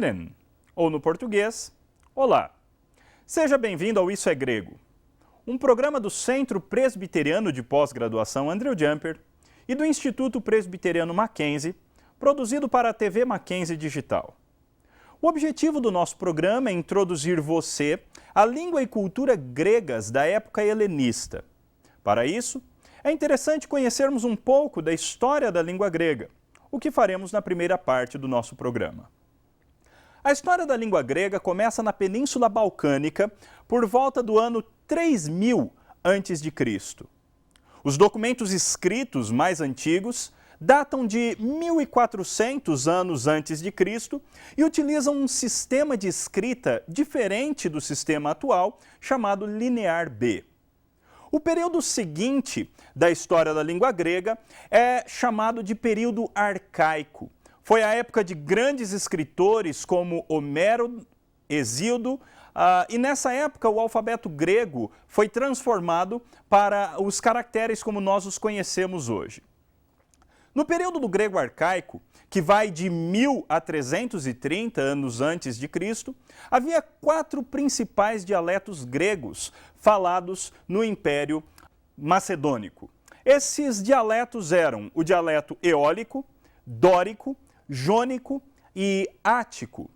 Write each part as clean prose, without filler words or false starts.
Wiren, ou no português, olá. Seja bem-vindo ao Isso é Grego, um programa do Centro Presbiteriano de Pós-Graduação Andrew Jumper e do Instituto Presbiteriano Mackenzie, produzido para a TV Mackenzie Digital. O objetivo do nosso programa é introduzir você à língua e cultura gregas da época helenista. Para isso, é interessante conhecermos um pouco da história da língua grega, o que faremos na primeira parte do nosso programa. A história da língua grega começa na Península Balcânica por volta do ano 3000 a.C. Os documentos escritos mais antigos datam de 1400 anos antes de Cristo e utilizam um sistema de escrita diferente do sistema atual, chamado linear B. O período seguinte da história da língua grega é chamado de período arcaico. Foi a época de grandes escritores como Homero, Hesíodo, e nessa época o alfabeto grego foi transformado para os caracteres como nós os conhecemos hoje. No período do grego arcaico, que vai de 1000 a 330 anos antes de Cristo, havia 4 principais dialetos gregos falados no Império Macedônico. Esses dialetos eram o dialeto eólico, dórico, jônico e ático.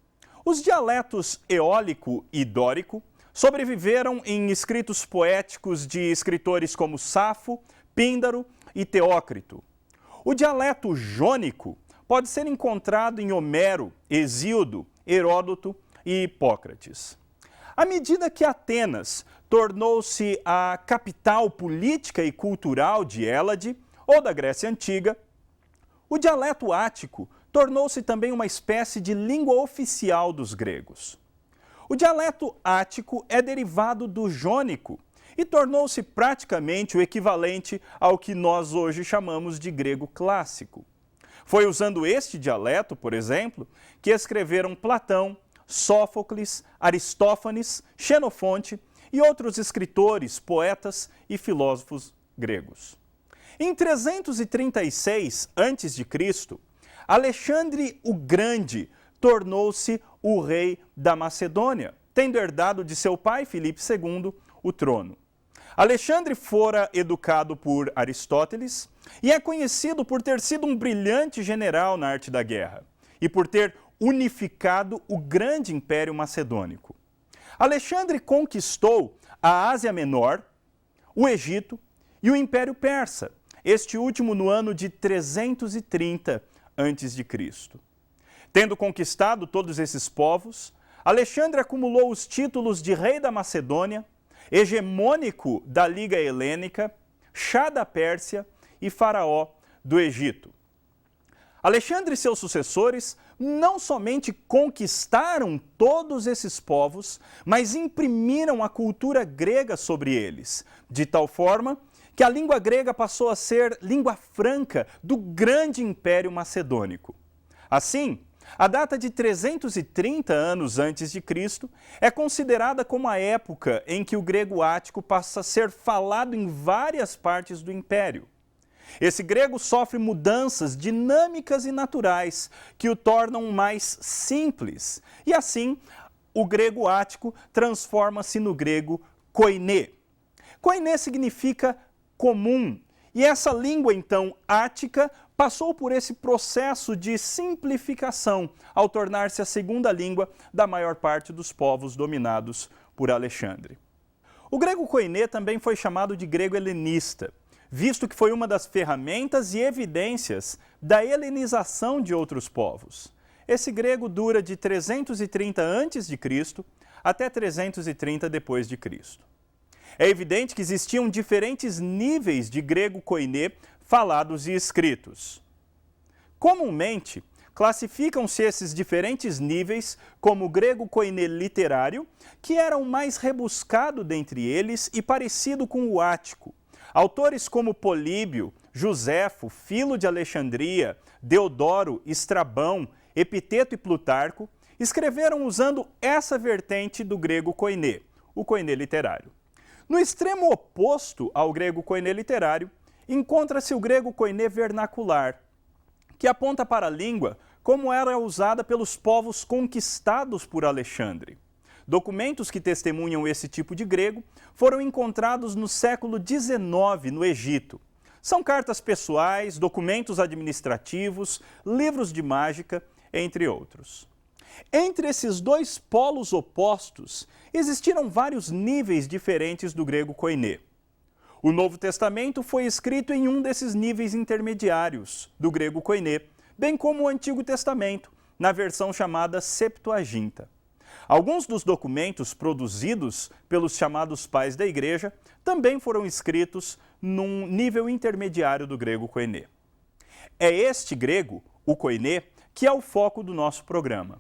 Os dialetos eólico e dórico sobreviveram em escritos poéticos de escritores como Safo, Píndaro e Teócrito. O dialeto jônico pode ser encontrado em Homero, Hesíodo, Heródoto e Hipócrates. À medida que Atenas tornou-se a capital política e cultural de Hélade, ou da Grécia Antiga, o dialeto ático tornou-se também uma espécie de língua oficial dos gregos. O dialeto ático é derivado do jônico e tornou-se praticamente o equivalente ao que nós hoje chamamos de grego clássico. Foi usando este dialeto, por exemplo, que escreveram Platão, Sófocles, Aristófanes, Xenofonte e outros escritores, poetas e filósofos gregos. Em 336 a.C., Alexandre o Grande tornou-se o rei da Macedônia, tendo herdado de seu pai, Filipe II, o trono. Alexandre fora educado por Aristóteles e é conhecido por ter sido um brilhante general na arte da guerra e por ter unificado o grande Império Macedônico. Alexandre conquistou a Ásia Menor, o Egito e o Império Persa, este último no ano de 330 a.C. Tendo conquistado todos esses povos, Alexandre acumulou os títulos de rei da Macedônia, hegemônico da Liga Helênica, Chá da Pérsia e faraó do Egito. Alexandre e seus sucessores não somente conquistaram todos esses povos, mas imprimiram a cultura grega sobre eles, de tal forma que a língua grega passou a ser língua franca do grande Império Macedônico. Assim, a data de 330 anos antes de Cristo é considerada como a época em que o grego ático passa a ser falado em várias partes do Império. Esse grego sofre mudanças dinâmicas e naturais que o tornam mais simples. E assim, o grego ático transforma-se no grego koiné. Koiné significa comum. E essa língua, então, ática, passou por esse processo de simplificação ao tornar-se a segunda língua da maior parte dos povos dominados por Alexandre. O grego koiné também foi chamado de grego helenista, visto que foi uma das ferramentas e evidências da helenização de outros povos. Esse grego dura de 330 a.C. até 330 depois de Cristo. É evidente que existiam diferentes níveis de grego koiné falados e escritos. Comumente, classificam-se esses diferentes níveis como o grego koiné literário, que era o mais rebuscado dentre eles e parecido com o ático. Autores como Políbio, Joséfo, Filo de Alexandria, Deodoro, Estrabão, Epiteto e Plutarco escreveram usando essa vertente do grego koiné, o koiné literário. No extremo oposto ao grego koiné literário, encontra-se o grego koiné vernacular, que aponta para a língua como era usada pelos povos conquistados por Alexandre. Documentos que testemunham esse tipo de grego foram encontrados no século XIX no Egito. São cartas pessoais, documentos administrativos, livros de mágica, entre outros. Entre esses dois polos opostos, existiram vários níveis diferentes do grego koiné. O Novo Testamento foi escrito em um desses níveis intermediários do grego koiné, bem como o Antigo Testamento, na versão chamada Septuaginta. Alguns dos documentos produzidos pelos chamados pais da igreja também foram escritos num nível intermediário do grego koiné. É este grego, o koiné, que é o foco do nosso programa.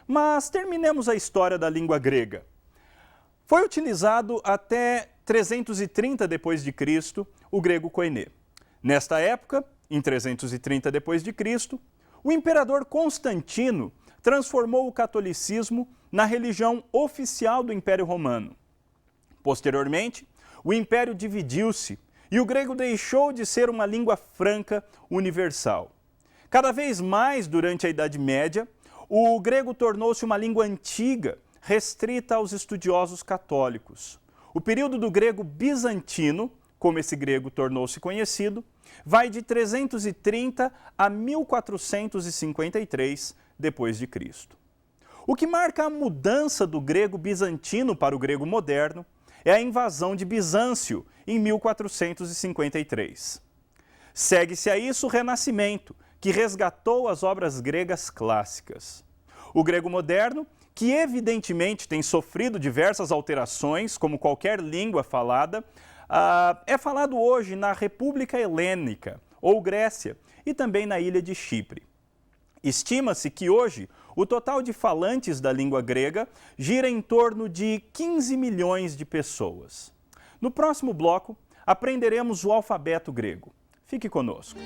Mas terminemos a história da língua grega. Foi utilizado até 330 d.C. o grego koiné. Nesta época, em 330 d.C., o imperador Constantino transformou o catolicismo na religião oficial do Império Romano. Posteriormente, o império dividiu-se e o grego deixou de ser uma língua franca universal. Cada vez mais, durante a Idade Média, o grego tornou-se uma língua antiga, restrita aos estudiosos católicos. O período do grego bizantino, como esse grego tornou-se conhecido, vai de 330 a 1453 d.C. O que marca a mudança do grego bizantino para o grego moderno é a invasão de Bizâncio em 1453. Segue-se a isso o Renascimento, que resgatou as obras gregas clássicas. O grego moderno, que evidentemente tem sofrido diversas alterações, como qualquer língua falada, é falado hoje na República Helênica, ou Grécia, e também na ilha de Chipre. Estima-se que hoje o total de falantes da língua grega gira em torno de 15 milhões de pessoas. No próximo bloco, aprenderemos o alfabeto grego. Fique conosco.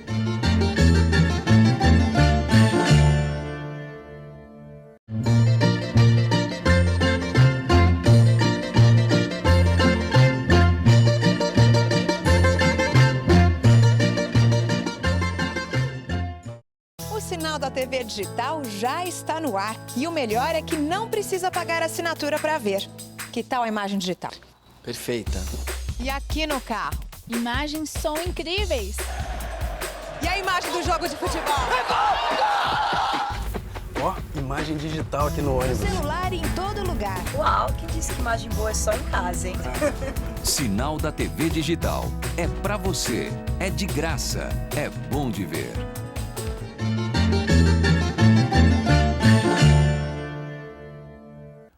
O Sinal da TV Digital já está no ar e o melhor é que não precisa pagar assinatura para ver. Que tal a imagem digital? Perfeita. E aqui no carro? Imagens som incríveis. E a imagem do jogo de futebol? Ó, imagem digital aqui no ônibus. Celular em todo lugar. Uau, quem disse que imagem boa é só em casa, hein? Sinal da TV Digital. É pra você. É de graça. É bom de ver.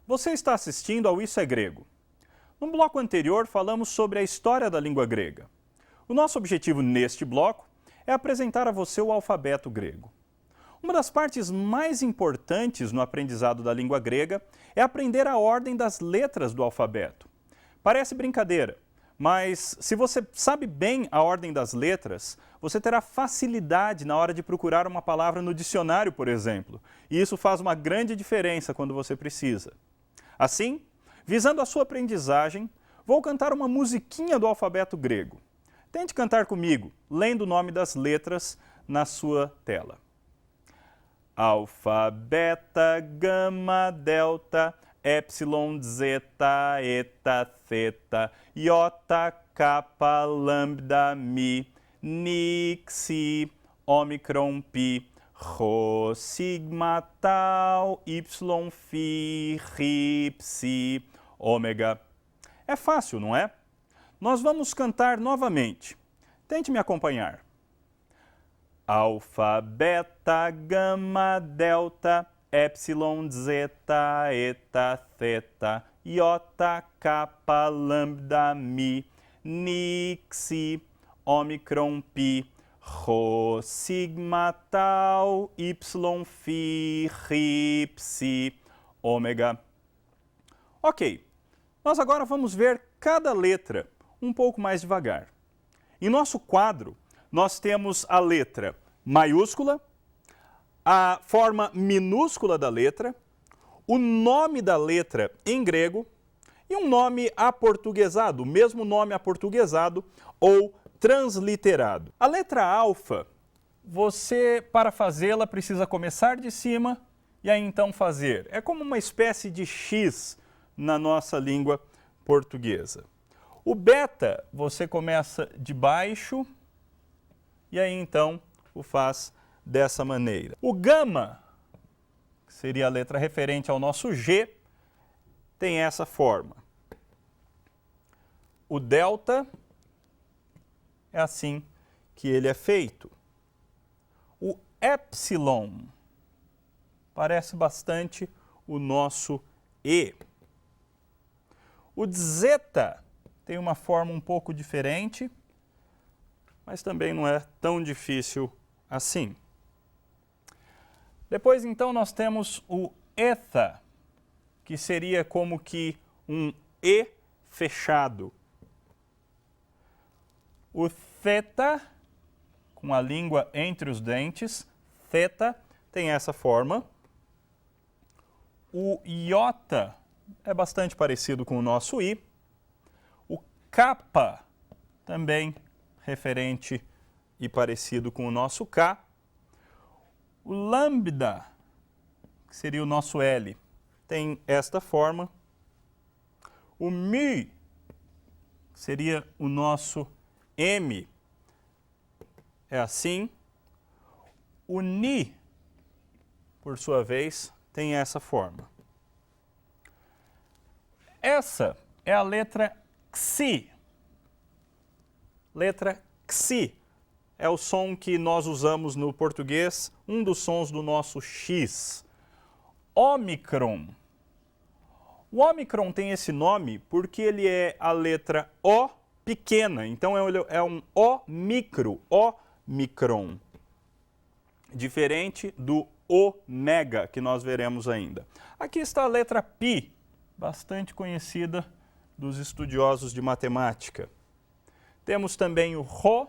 Você está assistindo ao Isso é Grego. No bloco anterior, falamos sobre a história da língua grega. O nosso objetivo neste bloco é apresentar a você o alfabeto grego. Uma das partes mais importantes no aprendizado da língua grega é aprender a ordem das letras do alfabeto. Parece brincadeira, mas se você sabe bem a ordem das letras, você terá facilidade na hora de procurar uma palavra no dicionário, por exemplo. E isso faz uma grande diferença quando você precisa. Assim, visando a sua aprendizagem, vou cantar uma musiquinha do alfabeto grego. Tente cantar comigo, lendo o nome das letras na sua tela. Alfa, beta, gama, delta, epsilon, zeta, eta, theta, iota, kappa, lambda, mi, ni, xi, omicron, pi, rho, sigma, tau, y, phi, rhi, psi, ômega. É fácil, não é? Nós vamos cantar novamente. Tente me acompanhar. Alfa, beta, gama, delta, epsilon, zeta, eta, theta, iota, kappa, lambda, mi, ni, xi, omicron, pi, rho, sigma, tau, y, phi, rhi, psi, ômega. Ok, nós agora vamos ver cada letra um pouco mais devagar. Em nosso quadro, nós temos a letra maiúscula, a forma minúscula da letra, o nome da letra em grego e um nome aportuguesado, o mesmo nome aportuguesado ou transliterado. A letra alfa você, para fazê-la, precisa começar de cima e aí então fazer. É como uma espécie de X na nossa língua portuguesa. O beta, você começa de baixo e aí então o faz dessa maneira. O gama, que seria a letra referente ao nosso G, tem essa forma. O delta é assim que ele é feito. O epsilon parece bastante o nosso E. O zeta tem uma forma um pouco diferente, mas também não é tão difícil assim. Depois, então, nós temos o eta, que seria como que um E fechado. O theta, com a língua entre os dentes, theta, tem essa forma. O iota é bastante parecido com o nosso I. O kappa, também referente e parecido com o nosso K. O lambda, que seria o nosso L, tem esta forma. O mi, que seria o nosso M, é assim. O ni, por sua vez, tem essa forma. Essa é a letra Xi. Letra Xi é o som que nós usamos no português, um dos sons do nosso X. Ômicron. O ômicron tem esse nome porque ele é a letra O pequena, então é um O micro, Omicron. Diferente do ômega, que nós veremos ainda. Aqui está a letra Pi, bastante conhecida dos estudiosos de matemática. Temos também o Rho,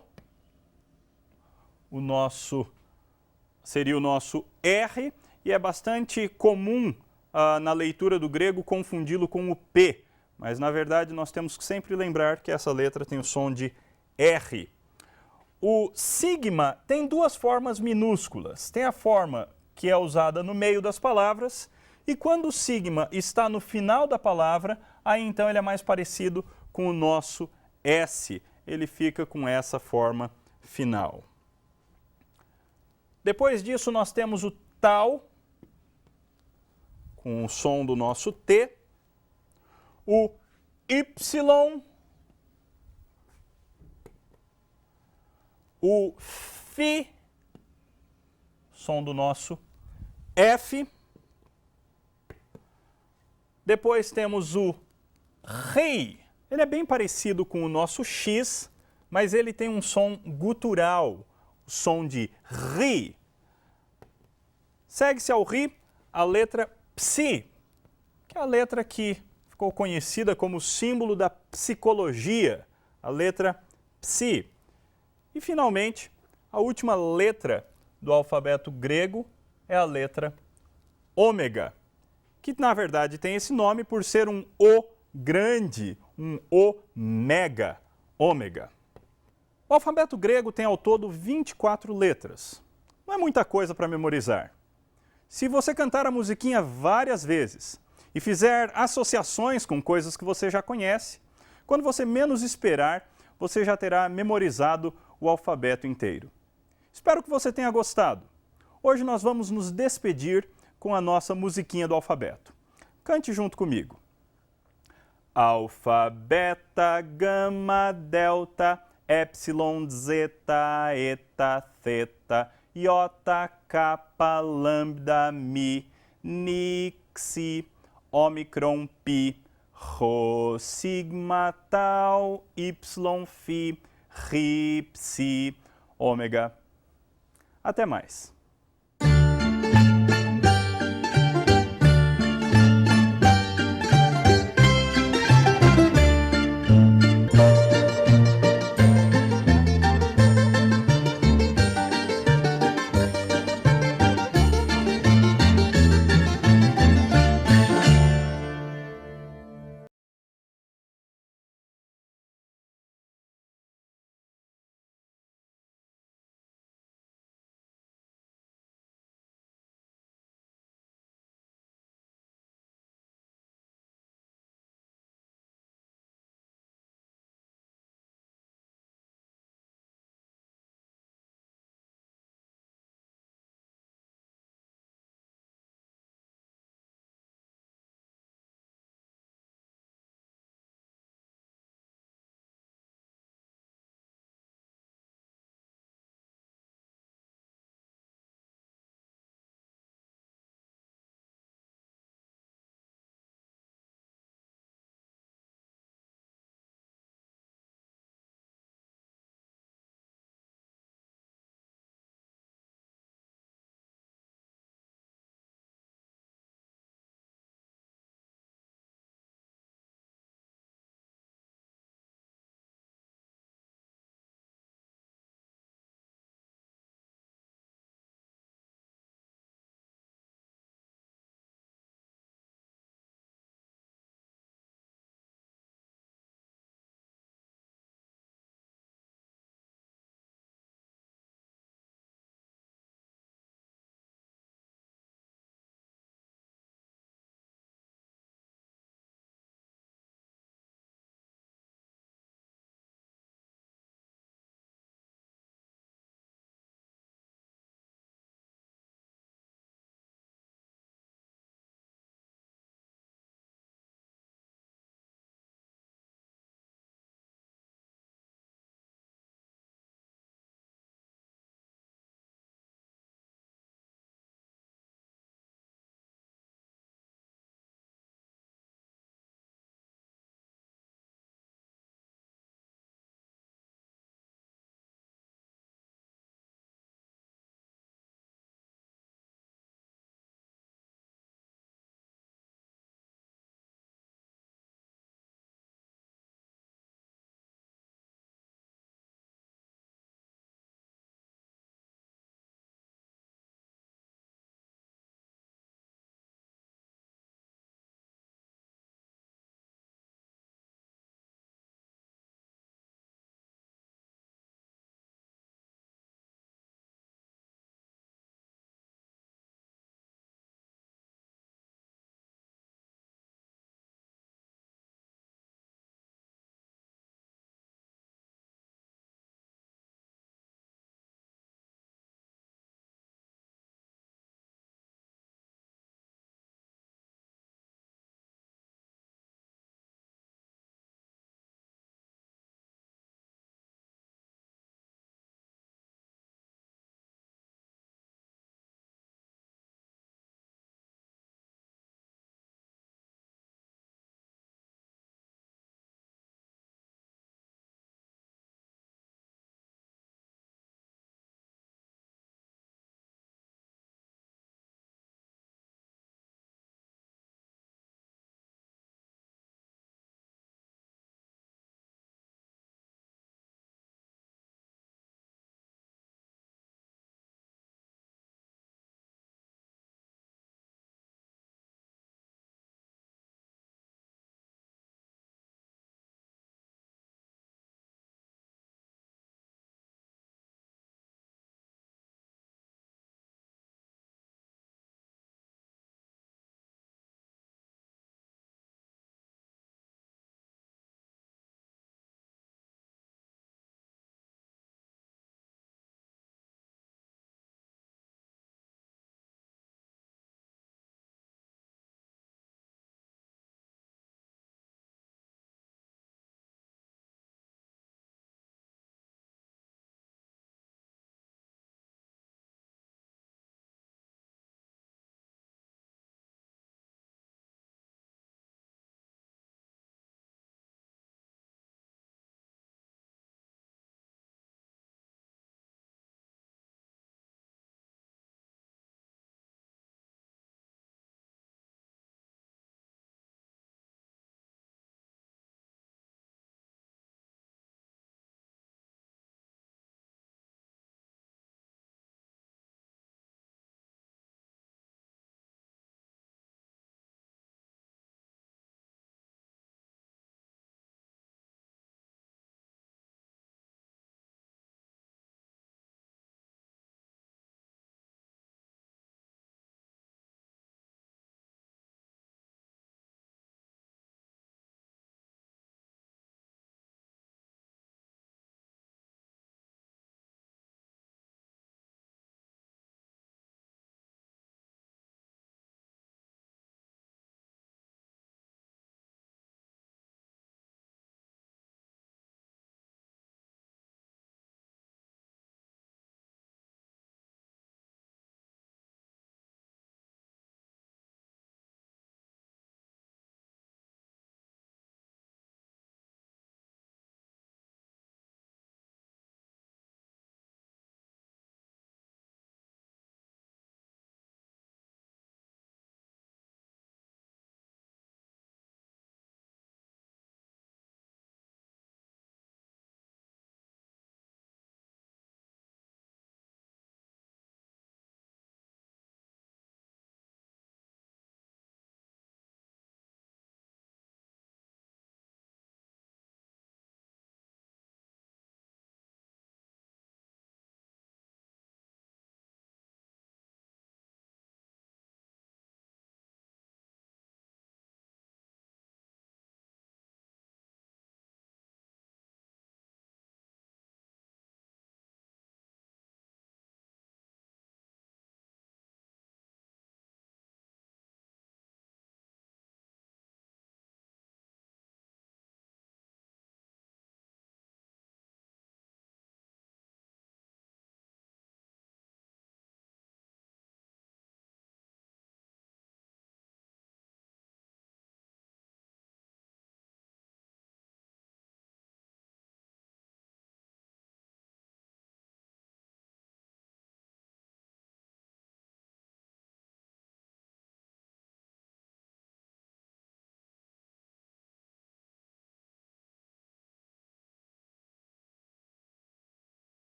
seria o nosso R, e é bastante comum na leitura do grego confundi-lo com o P, mas na verdade nós temos que sempre lembrar que essa letra tem o som de R. O sigma tem duas formas minúsculas. Tem a forma que é usada no meio das palavras, e quando o sigma está no final da palavra, aí então ele é mais parecido com o nosso S. Ele fica com essa forma final. Depois disso nós temos o tau, com o som do nosso T, o Y, o Fi, som do nosso F. Depois temos o Ri. Ele é bem parecido com o nosso X, mas ele tem um som gutural, o som de Ri. Segue-se ao Ri a letra Psi, que é a letra que ficou conhecida como símbolo da psicologia, a letra Psi. E, finalmente, a última letra do alfabeto grego é a letra ômega, que, na verdade, tem esse nome por ser um O grande, um O mega, ômega. O alfabeto grego tem ao todo 24 letras. Não é muita coisa para memorizar. Se você cantar a musiquinha várias vezes e fizer associações com coisas que você já conhece, quando você menos esperar, você já terá memorizado o alfabeto inteiro. Espero que você tenha gostado. Hoje nós vamos nos despedir com a nossa musiquinha do alfabeto. Cante junto comigo. Alfa, beta, gama, delta, epsilon, zeta, eta, theta, iota, kappa, lambda, mi, ni, xi, omicron, pi, rho, sigma, tau, y, phi, ri, psi, ômega. Até mais.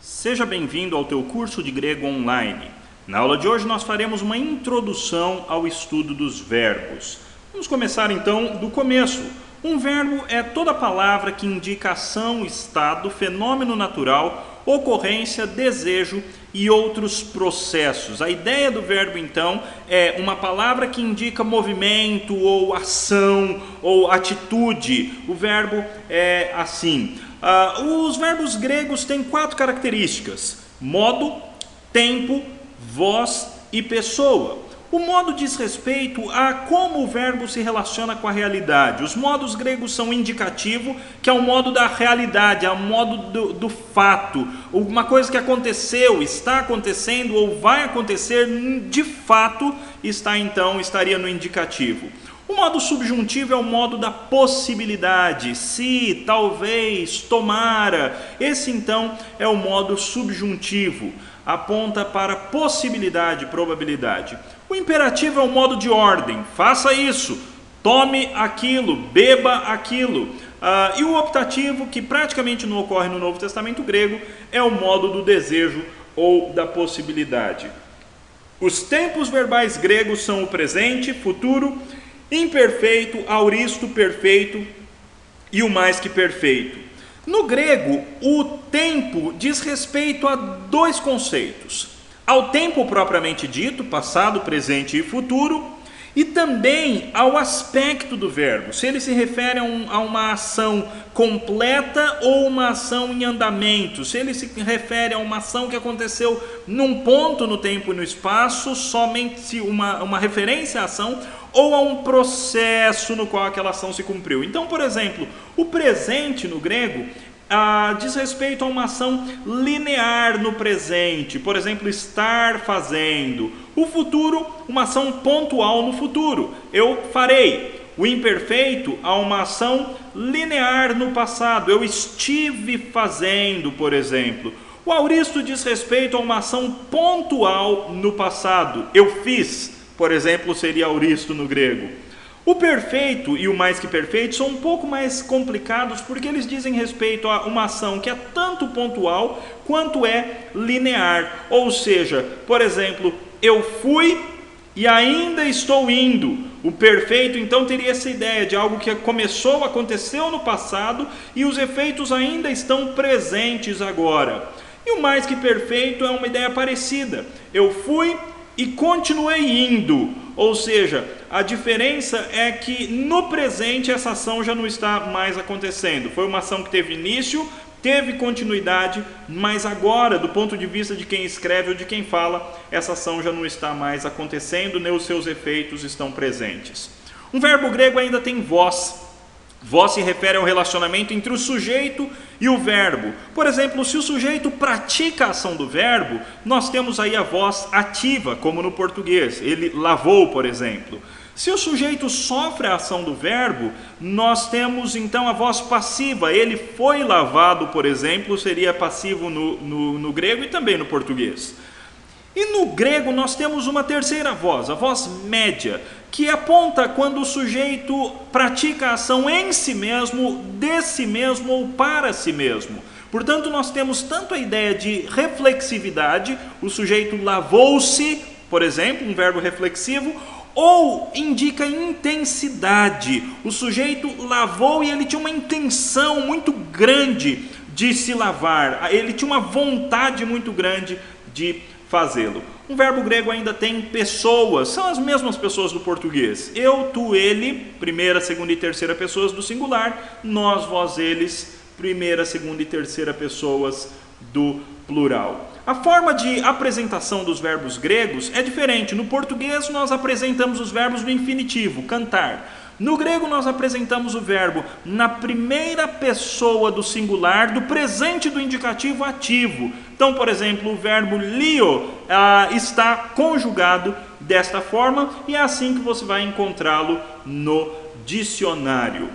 Seja bem-vindo ao teu curso de grego online. Na aula de hoje nós faremos uma introdução ao estudo dos verbos. Vamos começar então do começo. Um verbo é toda palavra que indica ação, estado, fenômeno natural, ocorrência, desejo e outros processos. A ideia do verbo então é uma palavra que indica movimento ou ação ou atitude. O verbo é assim. Os verbos gregos têm 4 características: modo, tempo, voz e pessoa. O modo diz respeito a como o verbo se relaciona com a realidade. Os modos gregos são indicativo, que é o modo da realidade, é o modo do fato. Uma coisa que aconteceu, está acontecendo ou vai acontecer, de fato, estaria no indicativo. O modo subjuntivo é o modo da possibilidade, se, talvez, tomara. Esse então é o modo subjuntivo, aponta para possibilidade, probabilidade. O imperativo é o modo de ordem, faça isso, tome aquilo, beba aquilo. E o optativo, que praticamente não ocorre no Novo Testamento grego, é o modo do desejo ou da possibilidade. Os tempos verbais gregos são o presente, futuro, imperfeito, auristo, perfeito e o mais que perfeito. No grego, o tempo diz respeito a 2 conceitos: ao tempo propriamente dito, passado, presente e futuro, e também ao aspecto do verbo, se ele se refere a uma ação completa ou uma ação em andamento, se ele se refere a uma ação que aconteceu num ponto no tempo e no espaço, somente uma referência à ação, ou a um processo no qual aquela ação se cumpriu. Então, por exemplo, o presente no grego diz respeito a uma ação linear no presente, por exemplo, estar fazendo. O futuro, uma ação pontual no futuro, eu farei. O imperfeito, a uma ação linear no passado, eu estive fazendo, por exemplo. O auristo diz respeito a uma ação pontual no passado, eu fiz, por exemplo, seria auristo no grego. O perfeito e o mais que perfeito são um pouco mais complicados porque eles dizem respeito a uma ação que é tanto pontual quanto é linear. Ou seja, por exemplo, eu fui e ainda estou indo. O perfeito então teria essa ideia de algo que aconteceu no passado e os efeitos ainda estão presentes agora. E o mais que perfeito é uma ideia parecida. Eu fui e continuei indo, ou seja, a diferença é que no presente essa ação já não está mais acontecendo. Foi uma ação que teve início, teve continuidade, mas agora, do ponto de vista de quem escreve ou de quem fala, essa ação já não está mais acontecendo, nem os seus efeitos estão presentes. Um verbo grego ainda tem voz. Voz se refere ao relacionamento entre o sujeito e o verbo. Por exemplo, se o sujeito pratica a ação do verbo, nós temos aí a voz ativa, como no português. Ele lavou, por exemplo. Se o sujeito sofre a ação do verbo, nós temos então a voz passiva. Ele foi lavado, por exemplo, seria passivo no grego e também no português. E no grego nós temos uma terceira voz, a voz média, que aponta quando o sujeito pratica a ação em si mesmo, de si mesmo ou para si mesmo. Portanto, nós temos tanto a ideia de reflexividade, o sujeito lavou-se, por exemplo, um verbo reflexivo, ou indica intensidade. O sujeito lavou e ele tinha uma intenção muito grande de se lavar, ele tinha uma vontade muito grande de fazê-lo. Um verbo grego ainda tem pessoas, são as mesmas pessoas do português. Eu, tu, ele, primeira, segunda e terceira pessoas do singular, nós, vós, eles, primeira, segunda e terceira pessoas do plural. A forma de apresentação dos verbos gregos é diferente. No português nós apresentamos os verbos no infinitivo, cantar. No grego nós apresentamos o verbo na primeira pessoa do singular, do presente do indicativo ativo. Então, por exemplo, o verbo lio está conjugado desta forma e é assim que você vai encontrá-lo no dicionário.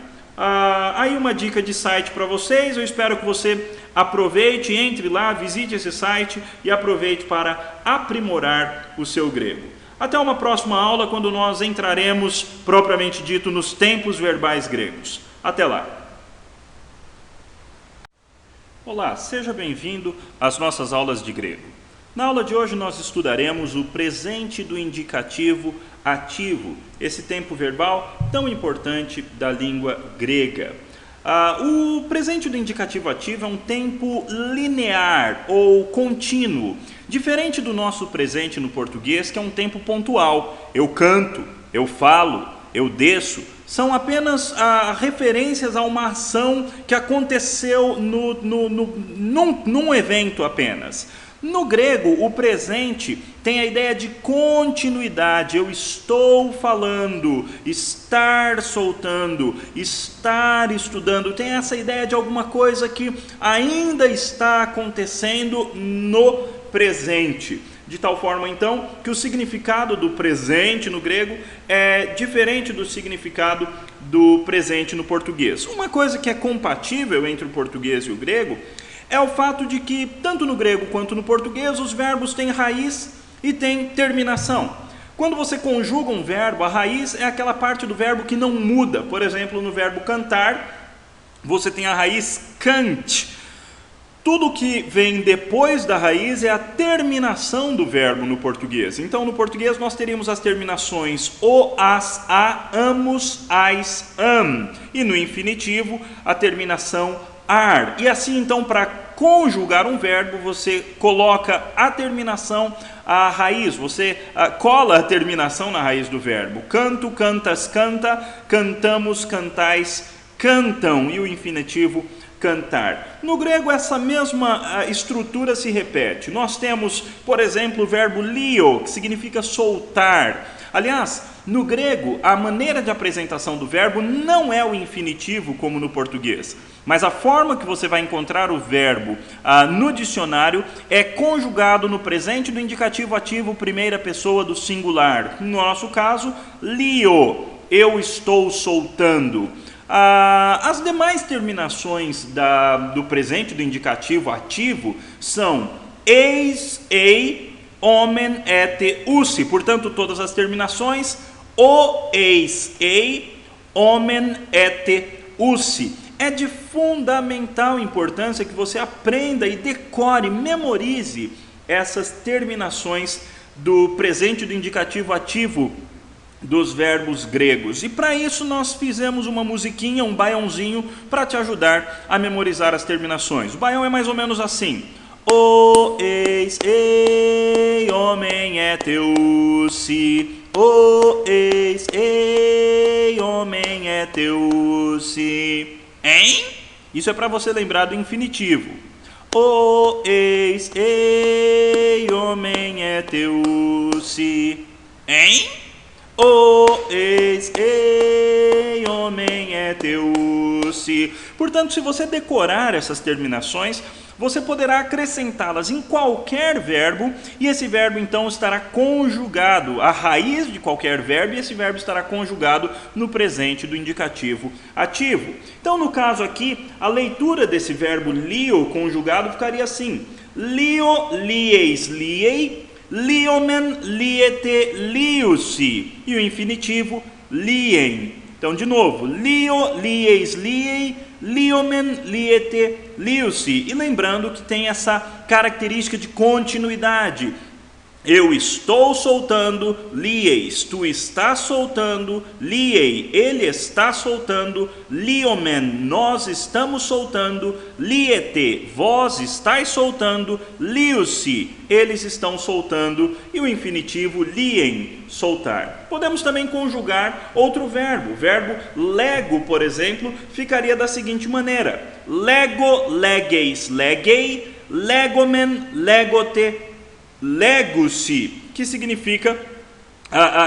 Aí uma dica de site para vocês, eu espero que você aproveite, entre lá, visite esse site e aproveite para aprimorar o seu grego. Até uma próxima aula, quando nós entraremos, propriamente dito, nos tempos verbais gregos. Até lá! Olá, seja bem-vindo às nossas aulas de grego. Na aula de hoje nós estudaremos o presente do indicativo ativo, esse tempo verbal tão importante da língua grega. O presente do indicativo ativo é um tempo linear ou contínuo, diferente do nosso presente no português, que é um tempo pontual. Eu canto, eu falo, eu desço. São apenas referências a uma ação que aconteceu num evento apenas. No grego, o presente tem a ideia de continuidade. Eu estou falando, estar soltando, estar estudando. Tem essa ideia de alguma coisa que ainda está acontecendo no presente. De tal forma, então, que o significado do presente no grego é diferente do significado do presente no português. Uma coisa que é compatível entre o português e o grego é o fato de que, tanto no grego quanto no português, os verbos têm raiz e têm terminação. Quando você conjuga um verbo, a raiz é aquela parte do verbo que não muda. Por exemplo, no verbo cantar, você tem a raiz cant. Tudo que vem depois da raiz é a terminação do verbo no português. Então, no português, nós teríamos as terminações o, as, a, amos, ais, am. E no infinitivo, a terminação ar. E assim, então, para conjugar um verbo, você coloca a terminação à raiz, você cola a terminação na raiz do verbo. Canto, cantas, canta, cantamos, cantais, cantam. E o infinitivo, cantar. No grego, essa mesma estrutura se repete. Nós temos, por exemplo, o verbo lio, que significa soltar. Aliás, no grego, a maneira de apresentação do verbo não é o infinitivo como no português, mas a forma que você vai encontrar o verbo no dicionário é conjugado no presente do indicativo ativo, primeira pessoa do singular. No nosso caso, lio, eu estou soltando. As demais terminações do presente do indicativo ativo são eis, ei, omen, ete, ussi. Portanto, todas as terminações o, eis, ei, omen, ete, ussi. É de fundamental importância que você aprenda e decore, memorize essas terminações do presente do indicativo ativo dos verbos gregos. E para isso nós fizemos uma musiquinha, um baiãozinho, para te ajudar a memorizar as terminações. O baião é mais ou menos assim: o, eis, ei, homem, ete, ussi. O, eis, ei, homem, ete, ussi. Hein? Isso é para você lembrar do infinitivo. O, eis, ei, homem, ete, ussi. Hein? O, eis, ei, homem, ete, ussi. Portanto, se você decorar essas terminações, você poderá acrescentá-las em qualquer verbo, e esse verbo então estará conjugado, a raiz de qualquer verbo, e esse verbo estará conjugado no presente do indicativo ativo. Então, no caso aqui, a leitura desse verbo lio conjugado ficaria assim: lio, lieis, liei, liomen, liete, liussi. E o infinitivo, liem. Então, de novo, lio, lieis, liei, liomen, liete, liussi. E lembrando que tem essa característica de continuidade. Eu estou soltando, lieis. Tu estás soltando, liei. Ele está soltando, liomen. Nós estamos soltando, liete. Vós estáis soltando, liussi. Eles estão soltando. E o infinitivo, liem, soltar. Podemos também conjugar outro verbo. O verbo lego, por exemplo, ficaria da seguinte maneira: lego, legeis, legei, legomen, legote, lego-se, que significa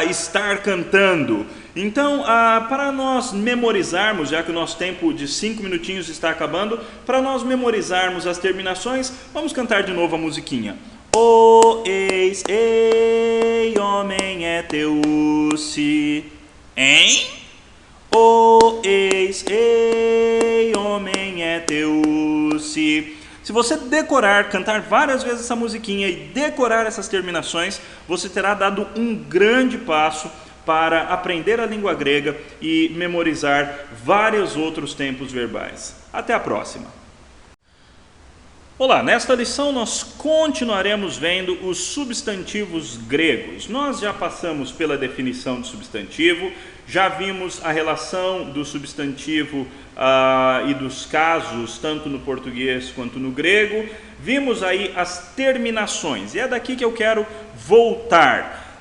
estar cantando. Então, para nós memorizarmos, já que o nosso tempo de 5 minutinhos está acabando, para nós memorizarmos as terminações, vamos cantar de novo a musiquinha. O, eis, ei, homem, ete, ussi. Hein? O, eis, ei, homem, ete, ussi. Se você decorar, cantar várias vezes essa musiquinha e decorar essas terminações, você terá dado um grande passo para aprender a língua grega e memorizar vários outros tempos verbais. Até a próxima! Olá, nesta lição nós continuaremos vendo os substantivos gregos. Nós já passamos pela definição de substantivo, já vimos a relação do substantivo e dos casos, tanto no português quanto no grego. Vimos aí as terminações, e é daqui que eu quero voltar.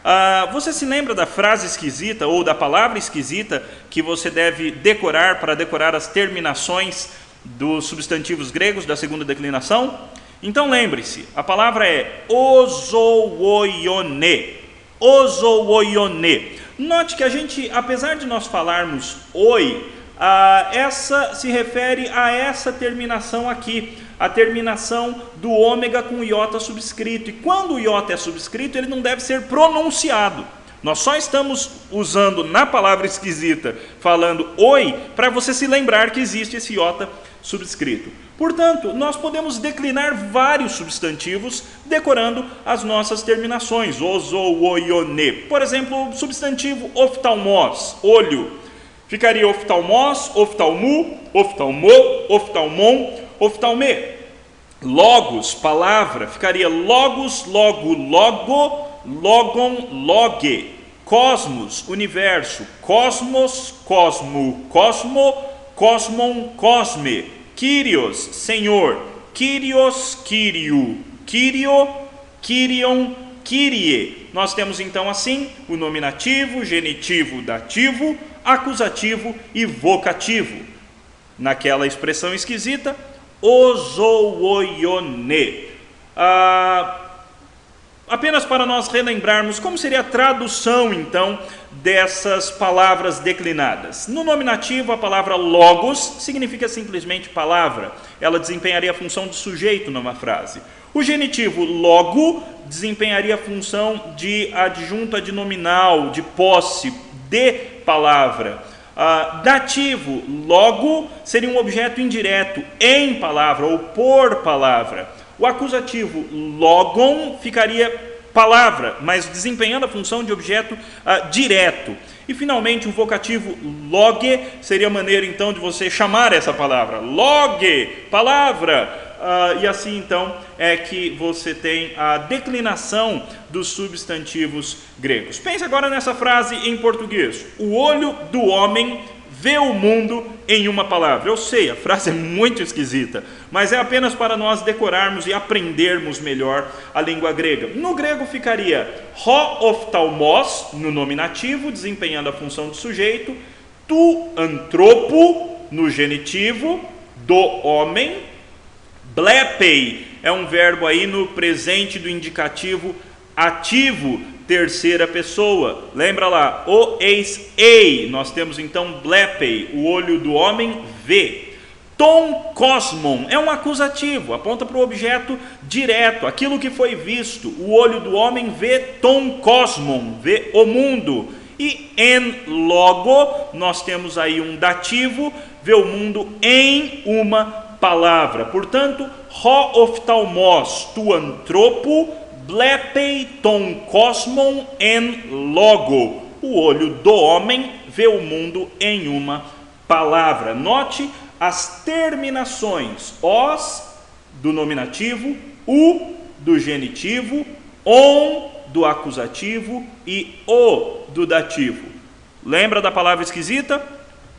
Você se lembra da frase esquisita ou da palavra esquisita que você deve decorar para decorar as terminações dos substantivos gregos da segunda declinação? Então lembre-se, a palavra é ozooione. Ozooione. Note que a gente, apesar de nós falarmos oi, essa se refere a essa terminação aqui, a terminação do ômega com iota subscrito. E quando o iota é subscrito, ele não deve ser pronunciado. Nós só estamos usando na palavra esquisita, falando oi, para você se lembrar que existe esse iota subscrito. Portanto, nós podemos declinar vários substantivos decorando as nossas terminações, ozooione. Por exemplo, o substantivo oftalmos, olho, ficaria oftalmos, oftalmu, oftalmo, oftalmon, oftalme. Logos, palavra, ficaria logos, logo, logo, logon, loge. Cosmos, universo, cosmos, cosmo, cosmo, cosmon, cosme. Kyrios, Senhor, Kyrios, Kyrio, Kyrio, Kyrion, Kyrie. Nós temos então assim o nominativo, genitivo, dativo, acusativo e vocativo. Naquela expressão esquisita, ozooione. Apenas para nós relembrarmos como seria a tradução, então, dessas palavras declinadas. No nominativo, a palavra logos significa simplesmente palavra. Ela desempenharia a função de sujeito numa frase. O genitivo logo desempenharia a função de adjunto adnominal, de posse, de palavra. Dativo, logo, seria um objeto indireto, em palavra ou por palavra. O acusativo logon ficaria palavra, mas desempenhando a função de objeto direto. E finalmente o vocativo loge seria a maneira então de você chamar essa palavra. Loge, palavra. E assim então é que você tem a declinação dos substantivos gregos. Pense agora nessa frase em português. O olho do homem vê o mundo em uma palavra. Eu sei, a frase é muito esquisita, mas é apenas para nós decorarmos e aprendermos melhor a língua grega. No grego ficaria ho oftalmos, no nominativo, desempenhando a função de sujeito, tu antropo, no genitivo, do homem, blepei, é um verbo aí no presente do indicativo ativo, terceira pessoa. Lembra lá, o eis ei. Nós temos então blepei, o olho do homem vê. Ton cosmon é um acusativo, aponta para o objeto direto, aquilo que foi visto. O olho do homem vê ton cosmon, vê o mundo. E en logo, nós temos aí um dativo, vê o mundo em uma palavra. Portanto, ho oftalmos tu antropo, blepei ton cosmon en logo. O olho do homem vê o mundo em uma palavra. Note as terminações: os do nominativo, o do genitivo, on do acusativo e o do dativo. Lembra da palavra esquisita?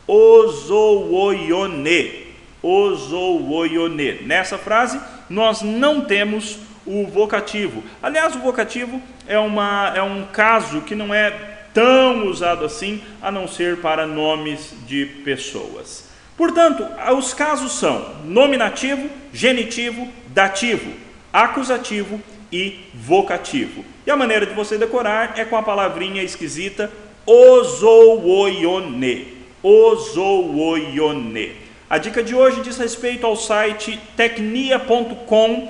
Ozooione. Ozooione. Nessa frase nós não temos o vocativo. Aliás, o vocativo é um caso que não é tão usado assim, a não ser para nomes de pessoas. Portanto, os casos são nominativo, genitivo, dativo, acusativo e vocativo. E a maneira de você decorar é com a palavrinha esquisita ozooione. Ozooione. A dica de hoje diz respeito ao site tecnia.com,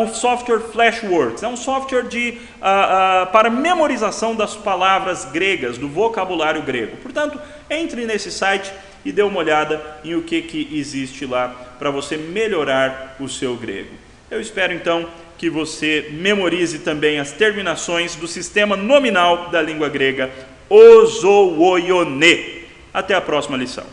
o software Flashwords. É um software para memorização das palavras gregas, do vocabulário grego. Portanto, entre nesse site e dê uma olhada em o que existe lá para você melhorar o seu grego. Eu espero então que você memorize também as terminações do sistema nominal da língua grega, ozooione. Até a próxima lição.